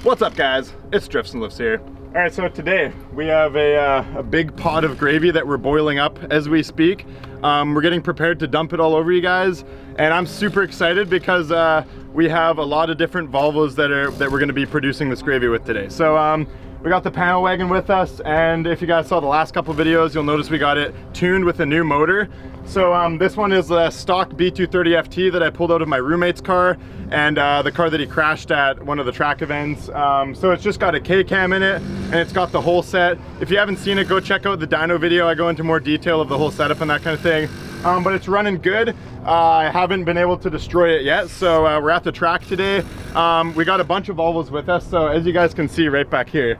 What's up, guys? It's Drifts and Lifts here. All right, so today we have a big pot of gravy that we're boiling up as we speak. We're getting prepared to dump it all over you guys, and I'm super excited because we have a lot of different Volvos that we're going to be producing this gravy with today. So we got the panel wagon with us, and if you guys saw the last couple videos, you'll notice we got it tuned with a new motor. So this one is a stock B230 FT that I pulled out of my roommate's car, and the car that he crashed at one of the track events. So it's just got a K-cam in it, and it's got the whole set. If you haven't seen it, go check out the dyno video. I go into more detail of the whole setup and that kind of thing. But it's running good. I haven't been able to destroy it yet, so we're at the track today. We got a bunch of Volvos with us, so as you guys can see right back here,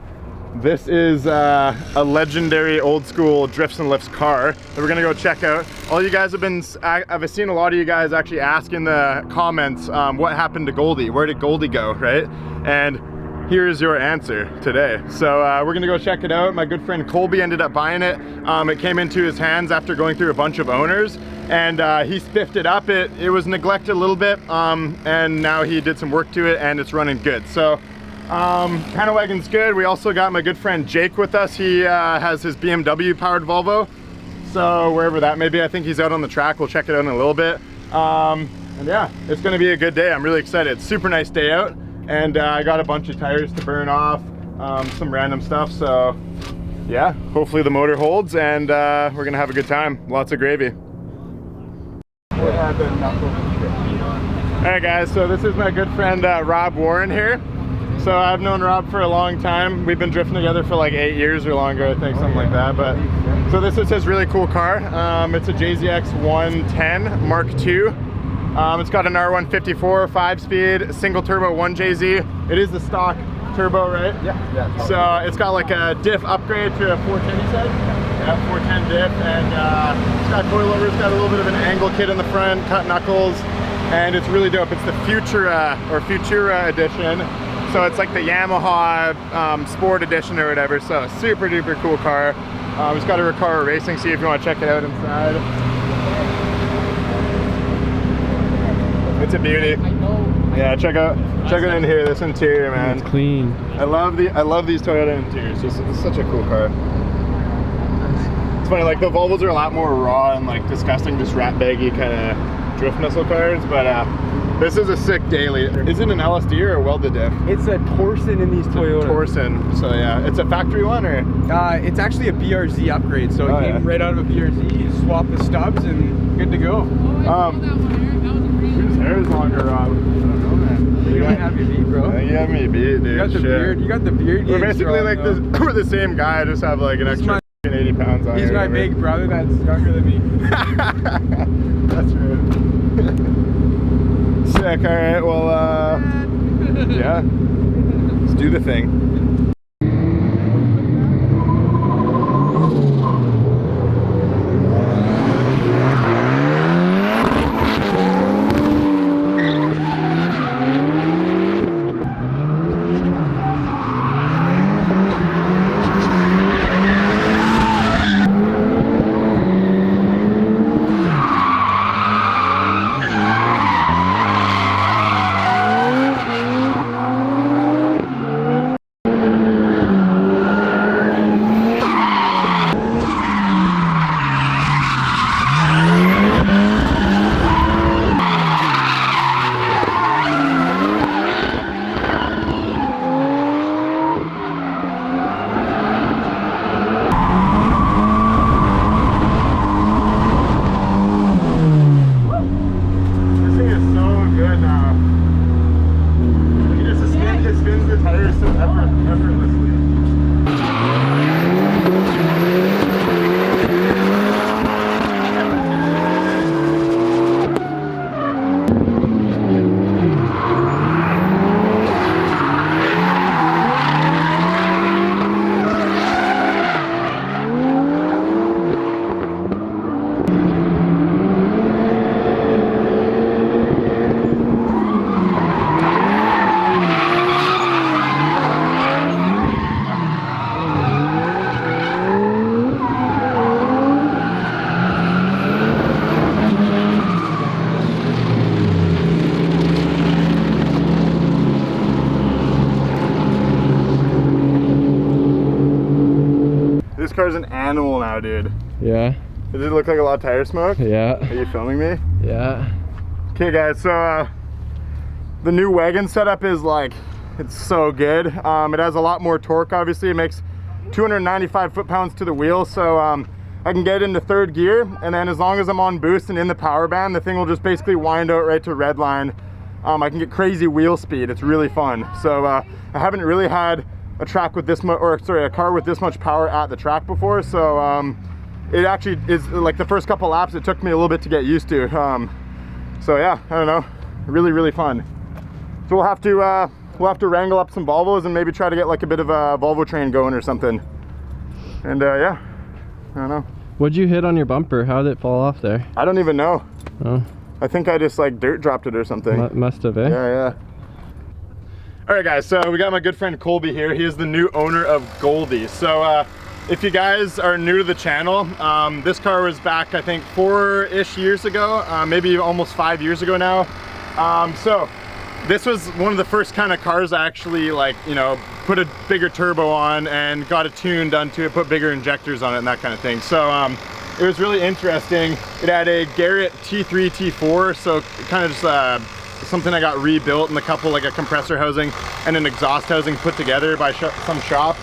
this is a legendary old school Drifts and Lifts car that we're gonna go check out. All you guys I've seen a lot of you guys actually ask in the comments, what happened to Goldie? Where did Goldie go, right? And here's your answer today. So we're gonna go check it out. My good friend Colby ended up buying it. It came into his hands after going through a bunch of owners, and he spiffed it up. It was neglected a little bit, and now he did some work to it, and it's running good. So panel wagon's good. We also got my good friend Jake with us. He has his BMW powered Volvo, so wherever that may be, I think he's out on the track. We'll check it out in a little bit, and yeah, it's gonna be a good day. I'm really excited. Super nice day out, and I got a bunch of tires to burn off, some random stuff, so yeah, hopefully the motor holds, and we're gonna have a good time. Lots of gravy. Alright guys, so this is my good friend Rob Warren here. So I've known Rob for a long time. We've been drifting together for like 8 years or longer, I think, something like that. But so this is his really cool car. It's a JZX 110 Mark II. It's got an R154 5-speed single turbo 1JZ. It is the stock turbo, right? Yeah. So it's got like a diff upgrade to a 410, you said? Yeah, 410 diff, and it's got coilovers. It's got a little bit of an angle kit in the front, cut knuckles, and it's really dope. It's the Futura edition. So it's like the Yamaha Sport Edition or whatever, so super duper cool car. It's got a Recaro Racing seat if you want to check it out inside. It's a beauty. Yeah, check it in here, this interior, man. It's clean. I love these Toyota interiors. It's such a cool car. It's funny, like the Volvos are a lot more raw and like disgusting, just rat baggy kind of drift muscle cars, but this is a sick daily. Is it an LSD or a welded diff? It's a Torsen in these Toyota. Torsen, so yeah. It's a factory one, or? It's actually a BRZ upgrade, so it came right out of a BRZ. You swap the stubs and good to go. Whose hair is longer, Rob? I don't know, man. You might have your beat, bro. You have me beat, dude. You got the beard. You got the beard. We're basically like this. We're the same guy. I just have like an extra 80 pounds on. He's my big brother that's younger than me. That's right. Sick. All right. Well, yeah. Let's do the thing. car's an animal now, dude. Yeah. Does it look like a lot of tire smoke? Yeah. Are you filming me? Yeah. Okay guys, so the new wagon setup is like, it's so good. It has a lot more torque, obviously. It makes 295 foot-pounds to the wheel, so I can get into third gear, and then as long as I'm on boost and in the power band, the thing will just basically wind out right to red line. I can get crazy wheel speed. It's really fun. So I haven't really had a track with this much, or sorry, a car with this much power at the track before. So it actually is like the first couple laps, it took me a little bit to get used to. So yeah, I don't know, really fun. So we'll have to wrangle up some Volvos and maybe try to get like a bit of a Volvo train going or something. And yeah, I don't know. What'd you hit on your bumper? How did it fall off there? I don't even know. Oh. I think I just like dirt dropped it or something. Must have, eh? Yeah. All right guys, so we got my good friend Colby here. He is the new owner of Goldie. So if you guys are new to the channel, this car was back I think 4-ish years ago, maybe almost 5 years ago now. So this was one of the first kind of cars I actually like, you know, put a bigger turbo on and got a tune done to it, put bigger injectors on it and that kind of thing. So it was really interesting. It had a Garrett T3, T4, so kind of just something I got rebuilt, and a couple, like a compressor housing and an exhaust housing put together by some shop.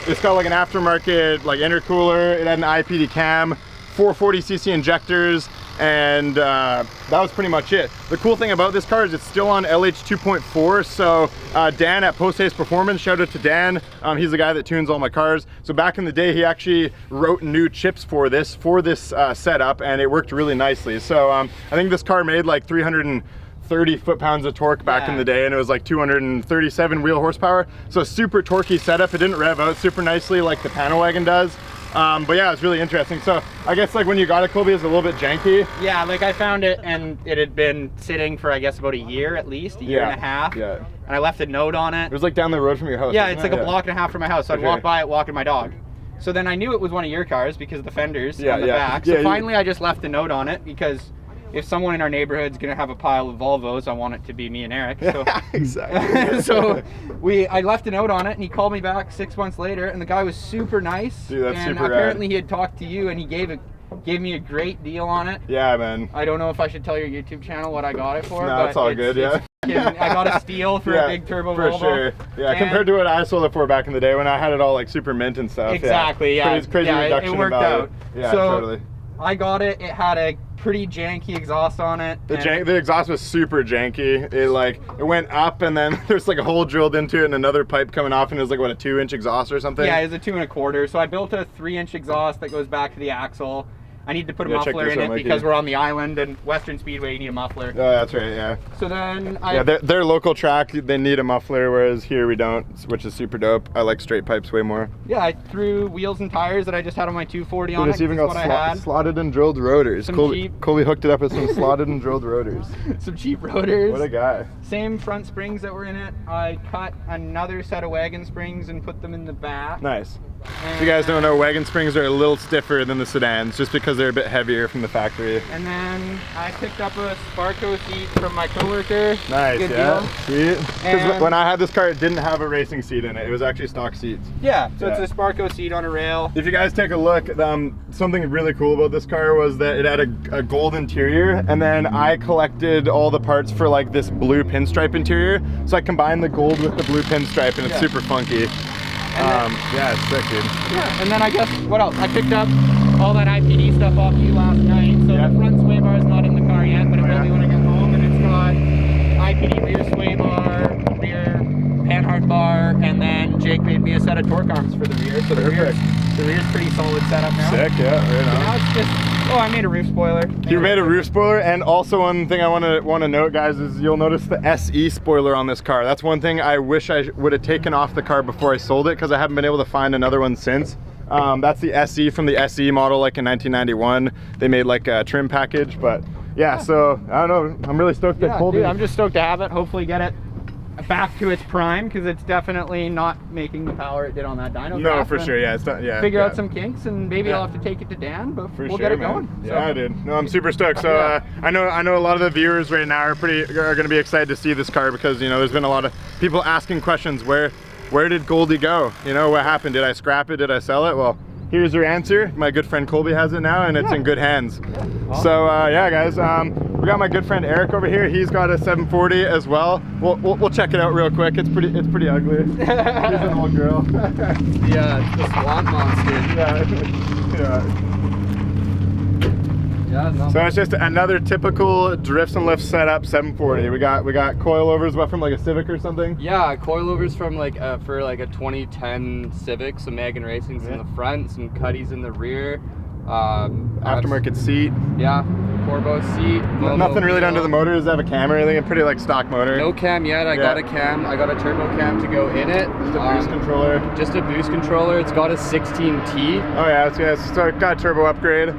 It's got like an aftermarket like intercooler. It had an IPD cam, 440cc injectors, and that was pretty much it. The cool thing about this car is it's still on LH 2.4, so Dan at Post Haste Performance, shout out to Dan. He's the guy that tunes all my cars. So back in the day, he actually wrote new chips for this setup, and it worked really nicely. So I think this car made like 330 foot-pounds of torque back in the day, and it was like 237 wheel horsepower. So super torquey setup. It didn't rev out super nicely like the panel wagon does. But yeah, it's really interesting. So I guess like when you got it, Colby, it's a little bit janky. Yeah, like I found it and it had been sitting for I guess about a year at least, a year and a half. Yeah. And I left a note on it. It was like down the road from your house. Yeah, it's like a block and a half from my house. So I'd walk Okay. by it walking my dog. So then I knew it was one of your cars because of the fenders Yeah, on the yeah. back. Yeah, So finally I just left a note on it because if someone in our neighborhood's gonna have a pile of Volvos, I want it to be me and Eric. So exactly. so I left a note on it, and he called me back 6 months later, and the guy was super nice. Dude, that's and super apparently rad. he had talked to you, and he gave me a great deal on it. Yeah, man. I don't know if I should tell your YouTube channel what I got it for. No, but it's all good, yeah. I got a steal for a big turbo for Volvo. sure. Yeah, And compared to what I sold it for back in the day when I had it all like super mint and stuff. Exactly, yeah. Crazy Yeah, reduction it worked in value. out. Yeah, So, totally. I got it. It had a pretty janky exhaust on it. The exhaust was super janky. It went up and then there's like a hole drilled into it and another pipe coming off, and it was like what, a 2-inch exhaust or something? Yeah, it was a 2 1/4. So I built a 3-inch exhaust that goes back to the axle. I need to put a muffler in it because we're on the island, and Western Speedway, you need a muffler. Oh, that's right, yeah. So then Their local track, they need a muffler, whereas here we don't, which is super dope. I like straight pipes way more. Yeah, I threw wheels and tires that I just had on my 240 on Dude, it. it's even That's got what I had. slotted and drilled rotors. Some Colby cheap- hooked it up with some slotted and drilled rotors. Some cheap rotors. What a guy. Same front springs that were in it. I cut another set of wagon springs and put them in the back. Nice. If you guys don't know, wagon springs are a little stiffer than the sedans just because they're a bit heavier from the factory. And then I picked up a Sparco seat from my coworker. Nice, Good yeah. deal. Sweet. Because And- when I had this car, it didn't have a racing seat in it. It was actually stock seats. Yeah, so Yeah. it's a Sparco seat on a rail. If you guys take a look, something really cool about this car was that it had a gold interior, and then I collected all the parts for like this blue pinstripe interior. So I combined the gold with the blue pinstripe, and it's super funky. Yeah, it's sick, dude. Yeah, and then I guess, what else? I picked up all that IPD stuff off you last night. So the front sway bar is not in the car yet, but it will be when I get home. And it's got IPD rear sway bar, rear panhard bar, and then Jake made me a set of torque arms for the rear. So the rear's pretty solid setup now. Sick, yeah, right on. Now it's just, I made a roof spoiler. You made a roof spoiler, and also one thing I want to note, guys, is you'll notice the SE spoiler on this car. That's one thing I wish I would have taken off the car before I sold it, because I haven't been able to find another one since. That's the SE from the SE model, like in 1991. They made like a trim package, but yeah. So I don't know. I'm really stoked that Colby. Dude, I'm just stoked to have it. Hopefully get it back to its prime, because it's definitely not making the power it did on that dyno. No, for sure. Yeah, it's not. Yeah. Figure out some kinks, and maybe I'll have to take it to Dan, but we'll get it going. Yeah, dude. No, I'm super stoked. So I know a lot of the viewers right now are going to be excited to see this car, because you know there's been a lot of people asking questions. Where where did Goldie go? You know, what happened? Did I scrap it? Did I sell it? Well, here's your answer. My good friend Colby has it now, and it's in good hands. Awesome. So yeah, guys, we got my good friend Eric over here. He's got a 740 as well. We'll check it out real quick. It's pretty ugly. She's an old girl. Yeah, it's the swamp monster. So it's just another typical drifts and lifts setup 740. We got coilovers, what, from like a Civic or something? Yeah, coilovers from like for like a 2010 Civic, some Wagon Racing's in the front, some Cuddies in the rear. Aftermarket seat. Yeah, Corbo seat. Nothing really done to the motor. Does it have a cam or anything? A pretty like stock motor. No cam yet. I got a cam. I got a turbo cam to go in it. Just a boost controller. Just a boost controller. It's got a 16T. Oh yeah, so it got a turbo upgrade.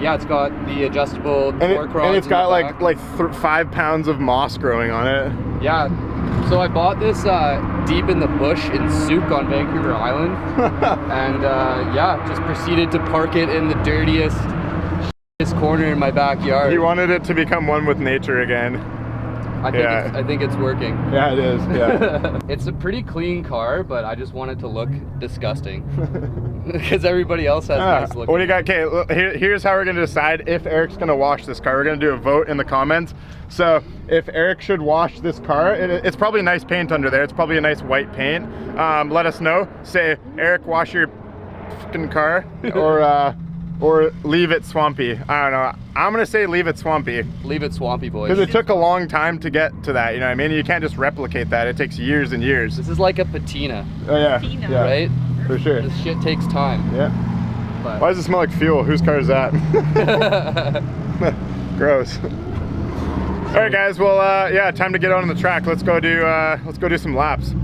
Yeah, it's got the adjustable torque rods. And it's got like 5 pounds of moss growing on it. Yeah. So I bought this deep in the bush in Souk on Vancouver Island, and yeah, just proceeded to park it in the dirtiest corner in my backyard. You wanted it to become one with nature again. I think it's working. Yeah, it is. Yeah. It's a pretty clean car, but I just want it to look disgusting because everybody else has nice looking. What do you got? Okay, here's how we're gonna decide if Eric's gonna wash this car. We're gonna do a vote in the comments. So if Eric should wash this car, it's probably nice paint under there. It's probably a nice white paint. Let us know. Say, Eric, wash your fucking car, or leave it swampy. I don't know. I'm gonna say leave it swampy. Leave it swampy, boys. Because it took a long time to get to that, you know what I mean? You can't just replicate that. It takes years and years. This is like a patina. Oh yeah. Yeah. Right? For sure. This shit takes time. Yeah. But why does it smell like fuel? Whose car is that? Gross. All right, guys. Well, yeah, time to get out on the track. Let's go do some laps.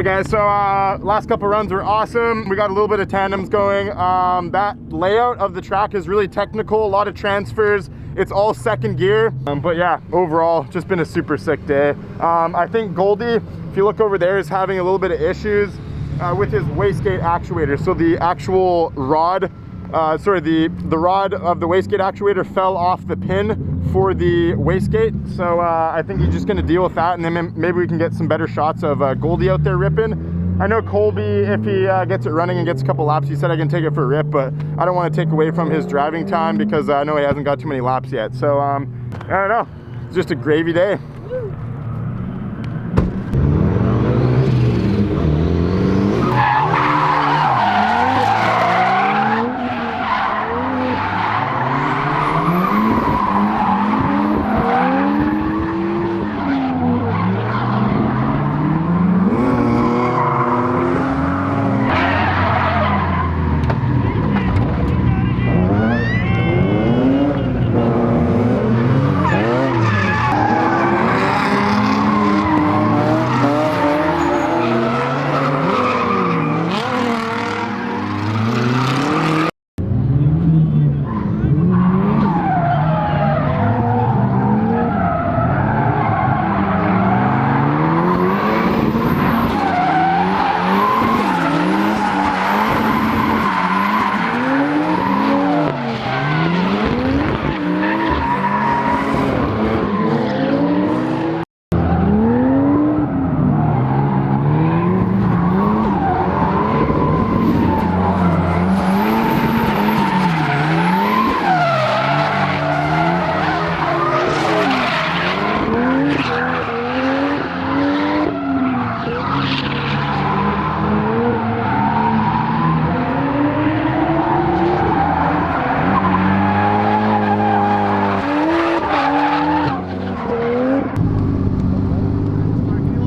Alright guys, so last couple runs were awesome. We got a little bit of tandems going. That layout of the track is really technical, a lot of transfers. It's all second gear, but yeah, overall, just been a super sick day. I think Goldie, if you look over there, is having a little bit of issues with his wastegate actuator. So the actual rod, the rod of the wastegate actuator fell off the pin for the wastegate. So I think he's just gonna deal with that, and then maybe we can get some better shots of Goldie out there ripping. I know Colby, if he gets it running and gets a couple laps, he said I can take it for a rip, but I don't want to take away from his driving time because I know he hasn't got too many laps yet. So I don't know, it's just a gravy day.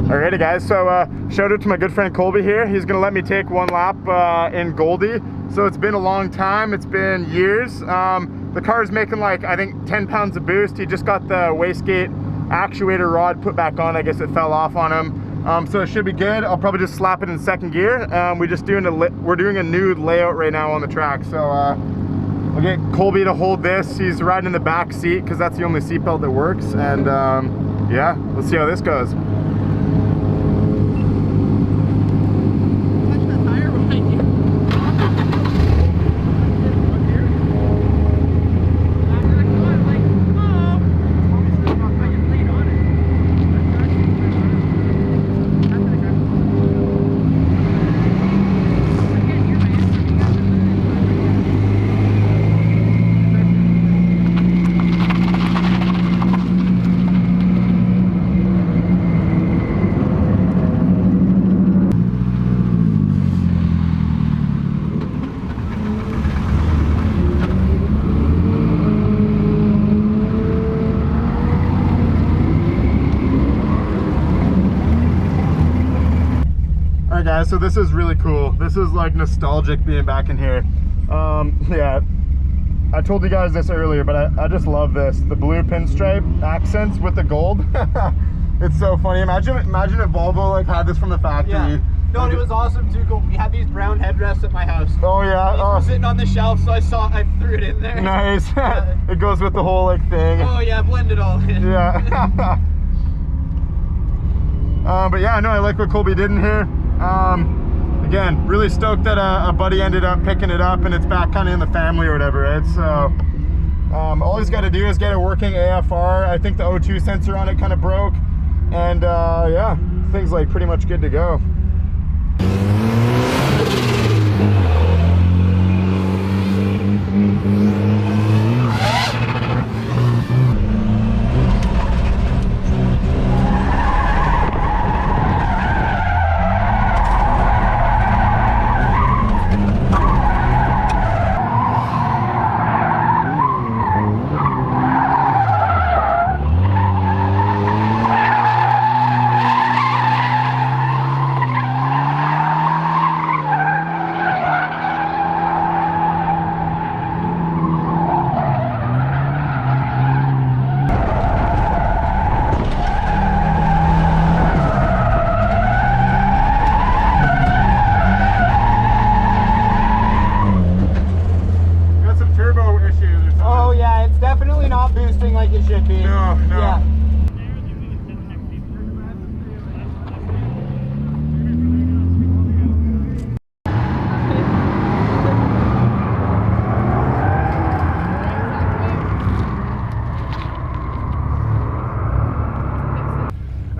Alrighty guys, so shout out to my good friend Colby here. He's gonna let me take one lap in Goldie. So it's been a long time, it's been years. The car is making like, I think 10 pounds of boost. He just got the wastegate actuator rod put back on. I guess it fell off on him. So it should be good. I'll probably just slap it in second gear. We're doing a new layout right now on the track. So I'll get Colby to hold this. He's riding in the back seat because that's the only seatbelt that works. And yeah, let's see how this goes. Guys, so this is really cool. This is like nostalgic being back in here. Yeah, I told you guys this earlier, but I just love this. The blue pinstripe accents with the gold. It's so funny. Imagine if Volvo like had this from the factory. Yeah. No, and it was awesome too. Cool. We had these brown headrests at my house. Oh yeah. These were sitting on the shelf, so I threw it in there. Nice. It goes with the whole like thing. Oh yeah, blend it all in. Yeah. But yeah, no, I like what Colby did in here. Again, really stoked that a buddy ended up picking it up and it's back kind of in the family or whatever, right? So all he's got to do is get a working AFR. I think the O2 sensor on it kind of broke, and yeah, things like pretty much good to go.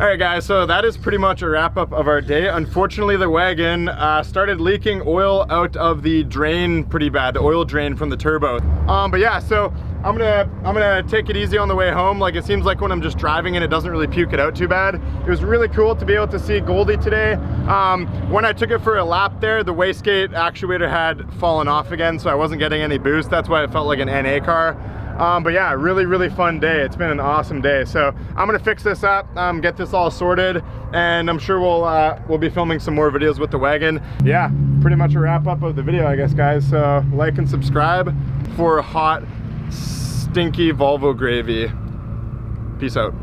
All right guys, so that is pretty much a wrap up of our day. Unfortunately, the wagon started leaking oil out of the drain pretty bad, the oil drain from the turbo. But yeah, so I'm gonna take it easy on the way home. Like, it seems like when I'm just driving and it doesn't really puke it out too bad. It was really cool to be able to see Goldie today. When I took it for a lap there, the wastegate actuator had fallen off again, so I wasn't getting any boost. That's why it felt like an NA car. But yeah, really fun day. It's been an awesome day. So I'm gonna fix this up, get this all sorted, and I'm sure we'll be filming some more videos with the wagon. Yeah, pretty much a wrap up of the video, I guess, guys. So like and subscribe for hot, stinky Volvo gravy. Peace out.